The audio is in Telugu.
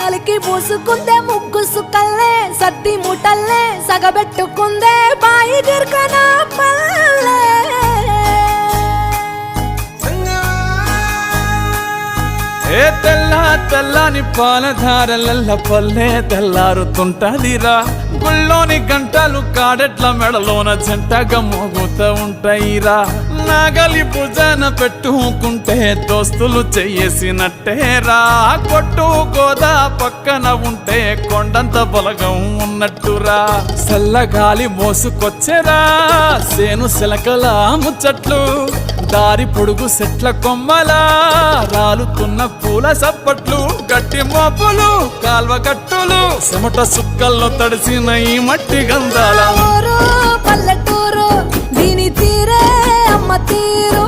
అలికి పూసుకుందే ముగ్గు సుక్కల్లే సద్ది ముటల్లే సగబెట్టుకుందే బాయి గిర్కన పల్లె ఏ తెల్ల తెల్లని పాలధారలల్ల పల్లె తెల్లారుతుంటదిరా గుళ్ళోని గంటలు కాడెట్ల మెడలోన జంటగా మోగుతూ ఉంటాయిరా నాగలి భుజాన పెట్టుకుంటే దోస్తులు చెయ్యేసినట్టేరా కొట్టు గోదా పక్కన ఉంటే కొండంత బలగం ఉన్నట్టురా చల్లగాలి మోసుకొచ్చెరా సేను శిలకల ముచ్చట్లు దారి పొడుగు సెట్ల కొమ్మలా రాలుతున్న పూల సప్పట్లు గట్టి మోపులు కాల్వ గట్టులు చెమట సుక్కల్లో తడిసిన ఈ మట్టి గంధాల పల్లెటూరు దీని తీరే అమ్మ తీరు